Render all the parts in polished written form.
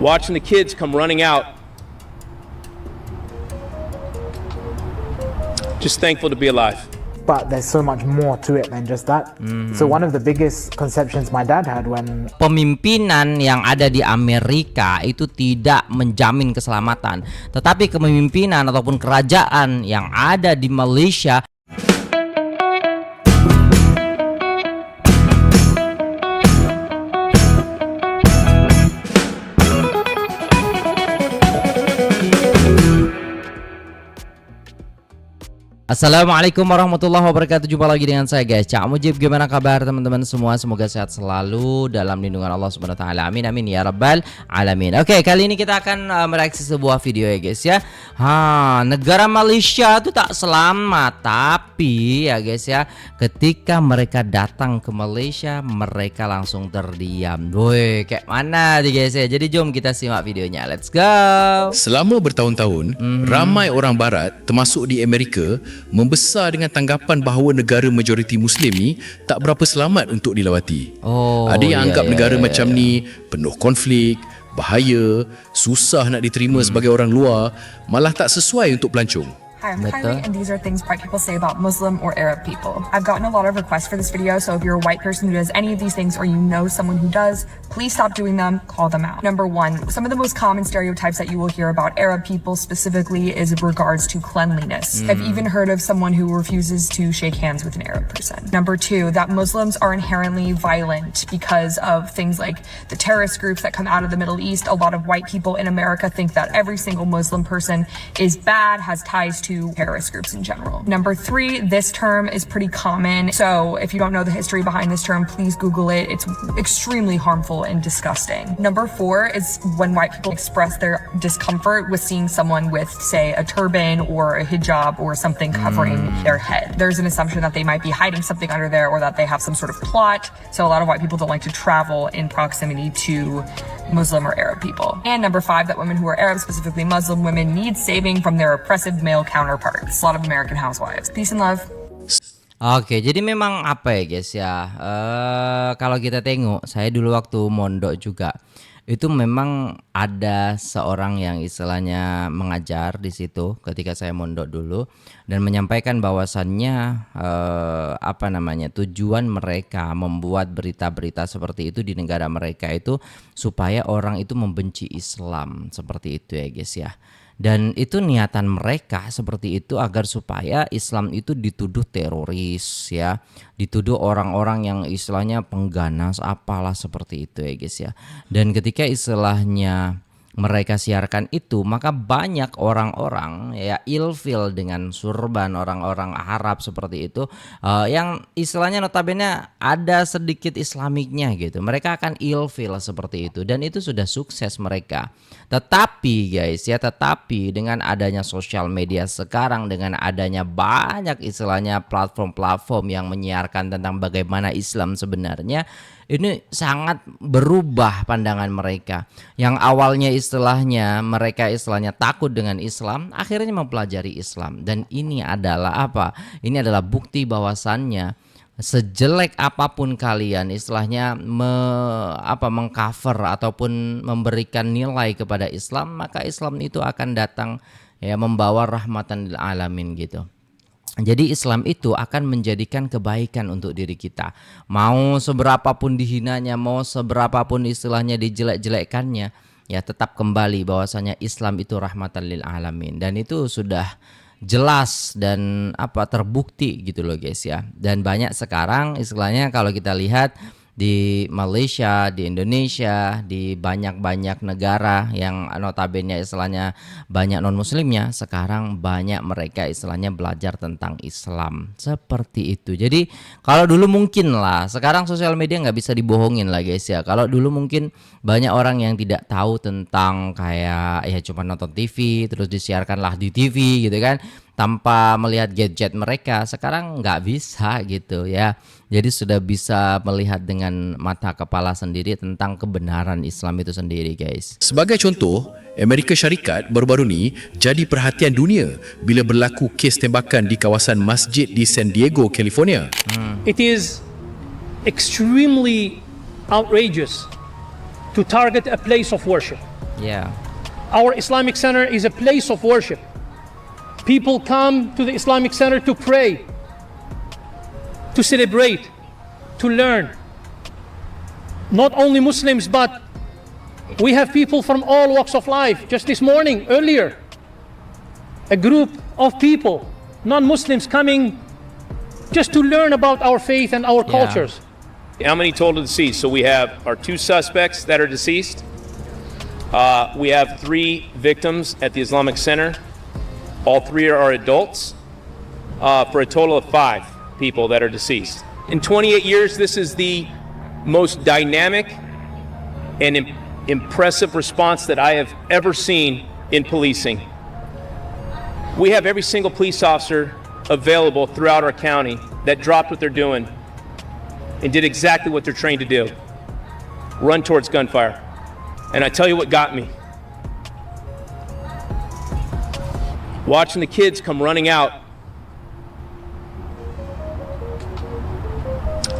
watching the kids come running out. Just thankful to be alive. But there's so much more to it than just that. So one of the biggest conceptions my dad had when Pemimpinan yang ada di Amerika itu tidak menjamin keselamatan, tetapi kepemimpinan ataupun kerajaan yang ada di Malaysia Assalamualaikum warahmatullahi wabarakatuh. Jumpa lagi dengan saya guys, Cak Mujib. Gimana kabar teman-teman semua? Semoga sehat selalu dalam lindungan Allah Subhanahu wa taala. Amin amin ya rabbal alamin. Oke, kali ini kita akan mereaksi sebuah video ya guys ya. Negara Malaysia itu tak selamat, tapi ya guys ya, ketika mereka datang ke Malaysia, mereka langsung terdiam. Woi, kayak mana nih guys ya? Jadi jom kita simak videonya. Let's go. Selama bertahun-tahun, ramai orang barat termasuk di Amerika membesar dengan tanggapan bahawa negara majoriti Muslim ni tak berapa selamat untuk dilawati. Ada yang anggap negara macam ni penuh konflik, bahaya, susah nak diterima sebagai orang luar, malah tak sesuai untuk pelancong. Hi, I'm Kylie, and these are things white people say about Muslim or Arab people. I've gotten a lot of requests for this video, so if you're a white person who does any of these things or you know someone who does, please stop doing them, call them out. Number one, some of the most common stereotypes that you will hear about Arab people specifically is in regards to cleanliness. I've even heard of someone who refuses to shake hands with an Arab person. Number two, that Muslims are inherently violent because of things like the terrorist groups that come out of the Middle East. A lot of white people in America think that every single Muslim person is bad, has ties to terrorist groups in general. Number three, this term is pretty common. So if you don't know the history behind this term, please Google it. It's extremely harmful and disgusting. Number four is when white people express their discomfort with seeing someone with, say, a turban or a hijab or something covering their head. There's an assumption that they might be hiding something under there or that they have some sort of plot. So a lot of white people don't like to travel in proximity to Muslim or Arab people. And number five, that women who are Arab, specifically Muslim women, need saving from their oppressive male counterparts. A lot of American housewives. Peace and love. Oke, jadi memang apa ya guys ya, kalau kita tengok, saya dulu waktu mondok juga, itu memang ada seorang yang istilahnya mengajar di situ ketika saya mondok dulu, dan menyampaikan bahwasannya tujuan mereka membuat berita-berita seperti itu di negara mereka itu supaya orang itu membenci Islam, seperti itu ya guys ya. Dan itu niatan mereka seperti itu agar supaya Islam itu dituduh teroris ya, dituduh orang-orang yang istilahnya pengganas apalah seperti itu ya guys ya. Dan ketika istilahnya mereka siarkan itu, maka banyak orang-orang ya ilfil dengan surban, orang-orang Arab seperti itu, yang istilahnya notabene ada sedikit Islamiknya gitu. Mereka akan ilfil seperti itu, dan itu sudah sukses mereka. Tetapi guys ya, tetapi dengan adanya sosial media sekarang, dengan adanya banyak istilahnya platform-platform yang menyiarkan tentang bagaimana Islam sebenarnya, ini sangat berubah pandangan mereka. Yang awalnya istilahnya mereka istilahnya takut dengan Islam, akhirnya mempelajari Islam. Dan ini adalah apa? Ini adalah bukti bahwasannya sejelek apapun kalian istilahnya mengcover ataupun memberikan nilai kepada Islam, maka Islam itu akan datang ya membawa rahmatan lil alamin gitu. Jadi Islam itu akan menjadikan kebaikan untuk diri kita. Mau seberapapun dihinanya, mau seberapapun istilahnya dijelek-jelekkannya, ya tetap kembali bahwasanya Islam itu rahmatan lil alamin. Dan itu sudah jelas dan terbukti gitu loh guys ya. Dan banyak sekarang istilahnya kalau kita lihat di Malaysia, di Indonesia, di banyak-banyak negara yang notabene istilahnya banyak non-muslimnya, sekarang banyak mereka istilahnya belajar tentang Islam seperti itu. Jadi kalau dulu mungkin lah, sekarang sosial media nggak bisa dibohongin lah guys ya. Kalau dulu mungkin banyak orang yang tidak tahu tentang kayak ya cuma nonton TV terus disiarkanlah di TV gitu kan, tanpa melihat gadget mereka. Sekarang nggak bisa gitu ya. Jadi sudah bisa melihat dengan mata kepala sendiri tentang kebenaran Islam itu sendiri guys. Sebagai contoh, Amerika Syarikat baru-baru ni jadi perhatian dunia bila berlaku kes tembakan di kawasan masjid di San Diego, California. It is extremely outrageous to target a place of worship. Yeah. Our Islamic Center is a place of worship. People come to the Islamic Center to pray, to celebrate, to learn. Not only Muslims, but we have people from all walks of life. Just this morning, earlier, a group of people, non-Muslims, coming just to learn about our faith and our cultures. How many total deceased? So we have our 2 suspects that are deceased. We have 3 victims at the Islamic Center. All 3 are adults, for a total of 5 people that are deceased. In 28 years, this is the most dynamic and impressive response that I have ever seen in policing. We have every single police officer available throughout our county that dropped what they're doing and did exactly what they're trained to do: run towards gunfire. And I tell you what got me. Watching the kids come running out.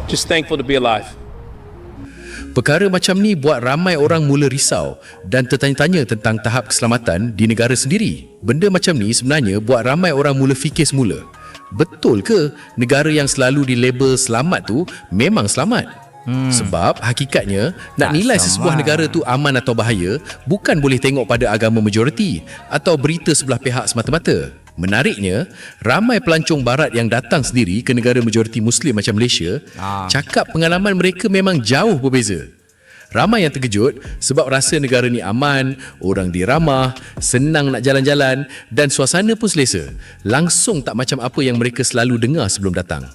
Just thankful to be alive. Perkara macam ni buat ramai orang mula risau dan tertanya-tanya tentang tahap keselamatan di negara sendiri. Benda macam ni sebenarnya buat ramai orang mula fikir semula, betul ke negara yang selalu dilabel selamat tu memang selamat? Sebab hakikatnya nak nilai sesebuah negara tu aman atau bahaya bukan boleh tengok pada agama majoriti atau berita sebelah pihak semata-mata. Menariknya, ramai pelancong barat yang datang sendiri ke negara majoriti Muslim macam Malaysia cakap pengalaman mereka memang jauh berbeza. Ramai yang terkejut sebab rasa negara ni aman, orang diramah, senang nak jalan-jalan dan suasana pun selesa. Langsung tak macam apa yang mereka selalu dengar sebelum datang.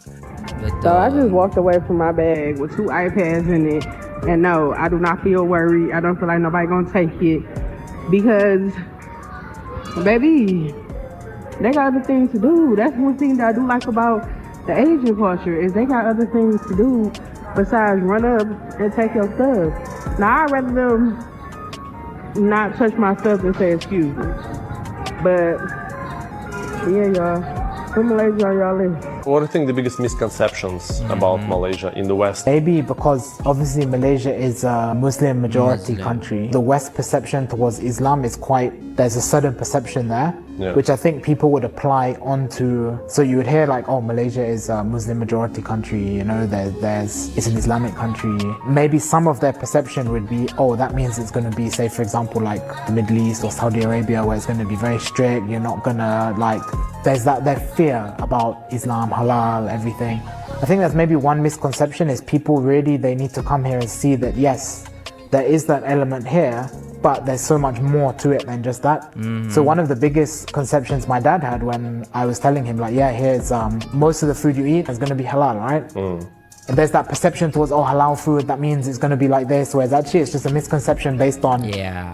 So I just walked away from my bag with 2 iPads in it, and no, I do not feel worried. I don't feel like nobody gonna take it because, baby, they got other things to do. That's one thing that I do like about the Asian culture is they got other things to do besides run up and take your stuff. Now I'd rather them not touch my stuff and say excuse me, but yeah, y'all. What Malaysia are y'all in? What do you think the biggest misconceptions about Malaysia in the West? Maybe because obviously Malaysia is a Muslim majority country. The West perception towards Islam is there's a certain perception there, which I think people would apply onto. So you would hear like, oh, Malaysia is a Muslim majority country, it's an Islamic country. Maybe some of their perception would be, oh, that means it's going to be, say, for example, like the Middle East or Saudi Arabia, where it's going to be very strict. You're not going to there's that fear about Islam, halal, everything. I think that's maybe one misconception is people really, they need to come here and see that, yes, there is that element here, but there's so much more to it than just that. So one of the biggest conceptions my dad had when I was telling him, like, yeah, here's most of the food you eat is going to be halal, right? And there's that perception towards, oh, halal food, that means it's going to be like this, whereas actually it's just a misconception based on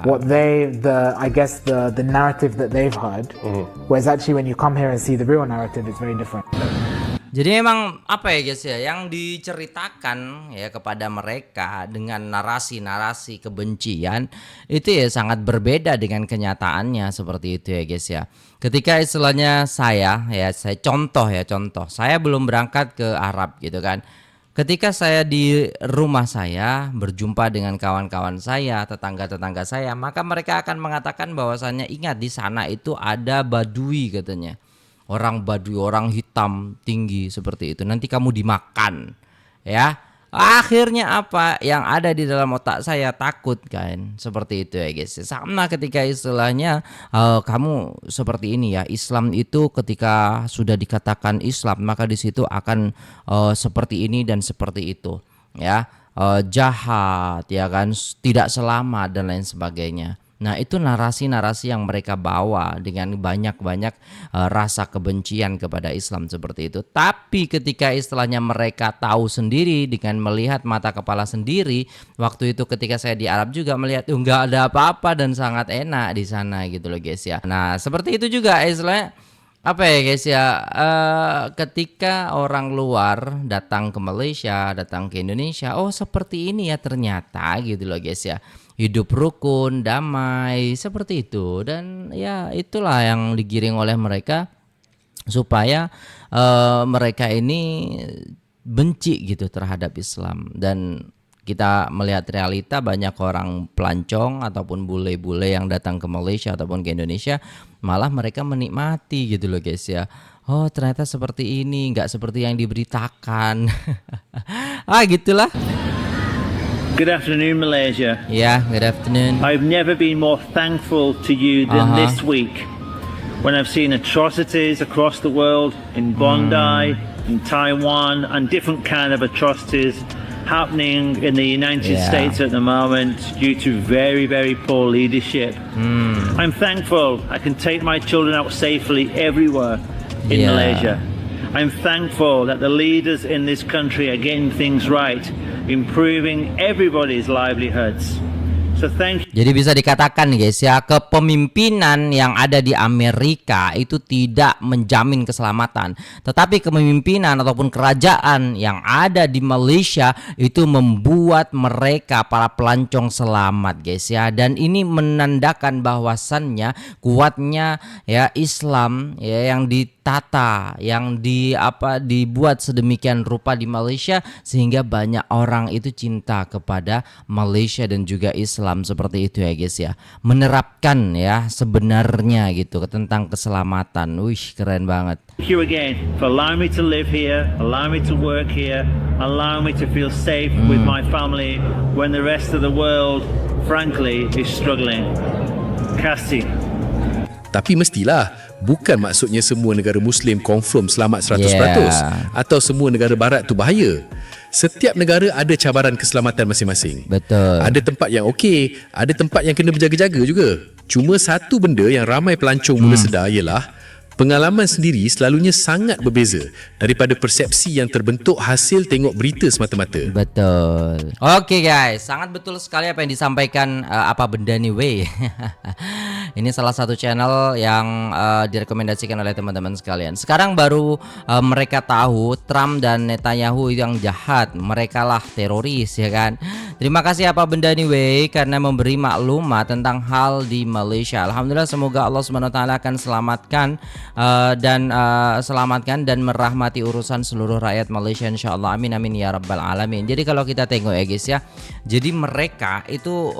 what the narrative that they've heard. Whereas actually when you come here and see the real narrative, it's very different. Jadi emang apa ya guys ya, yang diceritakan ya kepada mereka dengan narasi-narasi kebencian itu ya sangat berbeda dengan kenyataannya seperti itu ya guys ya. Ketika istilahnya saya contoh, saya belum berangkat ke Arab gitu kan. Ketika saya di rumah saya berjumpa dengan kawan-kawan saya, tetangga-tetangga saya, maka mereka akan mengatakan bahwasannya ingat di sana itu ada Badui katanya. Orang Badui, orang hitam tinggi seperti itu. Nanti kamu dimakan, ya. Akhirnya apa yang ada di dalam otak saya takut kan, seperti itu ya guys. Sama ketika istilahnya kamu seperti ini ya, Islam itu ketika sudah dikatakan Islam maka di situ akan seperti ini dan seperti itu, ya. Jahat, ya kan, tidak selamat dan lain sebagainya. Nah itu narasi-narasi yang mereka bawa dengan banyak-banyak rasa kebencian kepada Islam seperti itu. Tapi ketika istilahnya mereka tahu sendiri dengan melihat mata kepala sendiri, waktu itu ketika saya di Arab juga melihat nggak ada apa-apa dan sangat enak di sana gitu loh guys ya. Nah seperti itu juga istilahnya apa ya guys ya, ketika orang luar datang ke Malaysia, datang ke Indonesia, oh seperti ini ya ternyata gitu loh guys ya. Hidup rukun, damai, seperti itu. Dan ya itulah yang digiring oleh mereka supaya mereka ini benci gitu terhadap Islam. Dan kita melihat realita banyak orang pelancong ataupun bule-bule yang datang ke Malaysia ataupun ke Indonesia, malah mereka menikmati gitu loh guys ya. Oh ternyata seperti ini, nggak seperti yang diberitakan. Gitulah. Good afternoon, Malaysia. Yeah, good afternoon. I've never been more thankful to you than this week, when I've seen atrocities across the world, in Bondi, in Taiwan, and different kind of atrocities happening in the United States at the moment due to very, very poor leadership. I'm thankful I can take my children out safely everywhere in Malaysia. I'm thankful that the leaders in this country are getting things right, improving everybody's livelihoods. So thank you. Jadi bisa dikatakan guys ya, kepemimpinan yang ada di Amerika itu tidak menjamin keselamatan, tetapi kepemimpinan ataupun kerajaan yang ada di Malaysia itu membuat mereka para pelancong selamat guys ya. Dan ini menandakan bahwasannya kuatnya ya Islam ya, yang ditata, yang dibuat sedemikian rupa di Malaysia sehingga banyak orang itu cinta kepada Malaysia dan juga Islam seperti itu ya guys ya, menerapkan ya sebenarnya gitu tentang keselamatan. Wih keren banget. Thank you again for allowing me to live here, allow me to work here, allow me to feel safe with my family when the rest of the world frankly is struggling. Kasih. Tapi mestilah bukan maksudnya semua negara Muslim confirm selamat 100% atau semua negara barat tu bahaya. Setiap negara ada cabaran keselamatan masing-masing. Betul. Ada tempat yang okey, ada tempat yang kena berjaga-jaga juga. Cuma satu benda yang ramai pelancong mula sedar ialah pengalaman sendiri selalunya sangat berbeza daripada persepsi yang terbentuk hasil tengok berita semata-mata. Betul. Oke guys, sangat betul sekali apa yang disampaikan apa benda nih wey. Ini salah satu channel yang direkomendasikan oleh teman-teman sekalian. Sekarang baru mereka tahu Trump dan Netanyahu yang jahat, mereka lah teroris ya kan. Terima kasih apa benda nih wey karena memberi maklumat tentang hal di Malaysia. Alhamdulillah, semoga Allah SWT akan selamatkan dan merahmati urusan seluruh rakyat Malaysia insyaallah. Amin amin ya rabbal alamin. Jadi kalau kita tengok ya guys ya, jadi mereka itu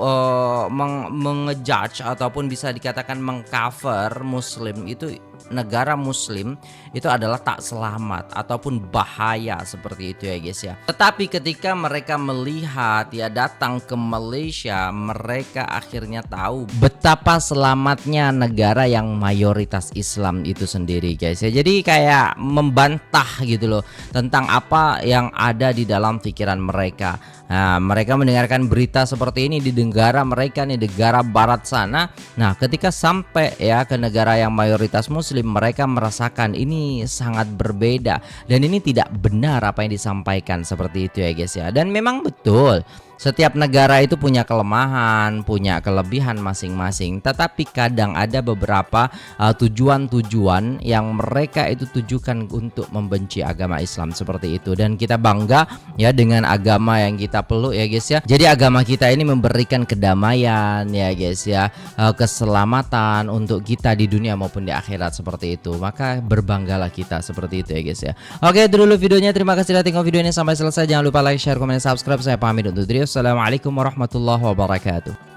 mengejudge ataupun bisa dikatakan mengcover Muslim itu, negara Muslim itu adalah tak selamat ataupun bahaya seperti itu ya guys ya. Tetapi ketika mereka melihat ya datang ke Malaysia, mereka akhirnya tahu betapa selamatnya negara yang mayoritas Islam itu sendiri guys ya. Jadi kayak membantah gitu loh tentang apa yang ada di dalam pikiran mereka. Nah, mereka mendengarkan berita seperti ini di negara mereka nih, negara barat sana. Nah, ketika sampai ya ke negara yang mayoritas Muslim, mereka merasakan ini sangat berbeda dan ini tidak benar apa yang disampaikan seperti itu ya guys ya. Dan memang betul, setiap negara itu punya kelemahan, punya kelebihan masing-masing. Tetapi kadang ada beberapa tujuan-tujuan yang mereka itu tujukan untuk membenci agama Islam seperti itu. Dan kita bangga ya dengan agama yang kita peluk ya guys ya. Jadi agama kita ini memberikan kedamaian ya guys ya, keselamatan untuk kita di dunia maupun di akhirat seperti itu. Maka berbanggalah kita seperti itu ya guys ya. Oke, itu dulu videonya. Terima kasih sudah tengok video ini sampai selesai. Jangan lupa like, share, komen, dan subscribe. Saya pamit untuk diri. Assalamualaikum warahmatullahi wabarakatuh.